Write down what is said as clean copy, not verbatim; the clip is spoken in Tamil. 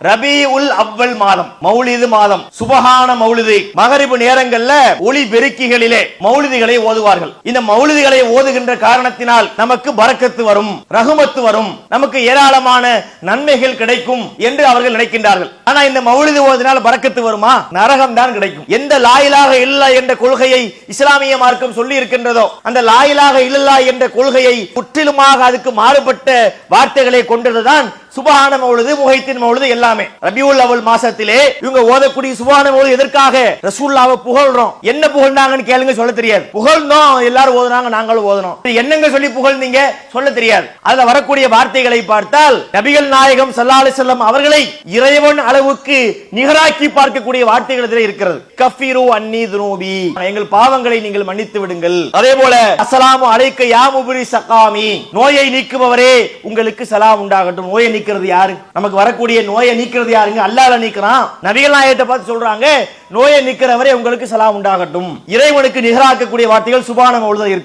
ரபியுல் அவ்வல் மாதம், மௌலிது மாதம், சுபஹான மௌலிது, மகரிபு நேரங்கள்ல ஒளி பெருக்கிகளிலே மௌலிதுகளை ஓதுவார்கள். இந்த மௌலிதுகளை ஓதுகின்ற காரணத்தினால் நமக்கு பரக்கத்து வரும், ரஹ்மத்து வரும், நமக்கு ஏராளமான நன்மைகள் கிடைக்கும் என்று அவர்கள் நினைக்கின்றார்கள். ஆனா இந்த மௌலிது ஓதினால் பரக்கத்து வருமா? நரகம் தான் கிடைக்கும். எந்த லா இலாஹ இல்லல்லாஹ் என்ற கொள்கையை இஸ்லாமிய மார்க்கம் சொல்லி இருக்கின்றதோ அந்த லா இலாஹ இல்லல்லாஹ் என்ற கொள்கையை முற்றிலுமாக அதுக்கு மாறுபட்ட வார்த்தைகளை கொண்டதுதான் சுபஹான மௌலிது, முஹைத்தின் மௌலிது எல்லாமே. ரபியுல் அவ்வல் மாசத்திலே இவங்க ஓதக்கூடிய சுபஹான மௌலிது எதற்காக? ரசூலுல்லாஹ்வை புகழ்றோம். என்ன புகழ்ந்தாங்கன்னு கேளுங்க, சொல்ல தெரியாது. புகழ்ந்தோம், எல்லாரும் ஓதுனாங்க, நாங்களும் ஓதுனோம். என்னங்க சொல்லி புகழ்ந்தீங்க சொல்ல தெரியாது. அதுல வரக்கூடிய வார்த்தைகளை பார்த்தால் நபிகள் நாயகம் ஸல்லல்லாஹு அலைஹி வஸல்லம் அவர்களை இறைவன் அளவுக்கு நிகராக்கி பார்க்கக்கூடிய வார்த்தைகள் இதில் இருக்கிறது. கஃபிரு அன்னி துனூபி, எங்கள் பாவங்களை நீங்கள் மன்னித்து விடுங்கள். அதே போல அஸ்ஸலாமு அலைக்க யா முப்ரி ஸகாமி, நோயை நீக்குபவரே உங்களுக்கு சலாம் உண்டாகட்டும். நோயை நீக்கிறது யாரு? நமக்கு வரக்கூடிய நோயை நீக்கிறது யாருங்க? அல்லாஹ் நீக்கிறான். நபிகள் நாயகத்தை பார்த்து சொல்றாங்க, நோயை நீக்கிறவரே உங்களுக்கு சலாம் உண்டாகட்டும். இறைவனுக்கு நிகராக்கக்கூடிய வார்த்தைகள் சுப்ஹான மௌலிதுல இருக்கு.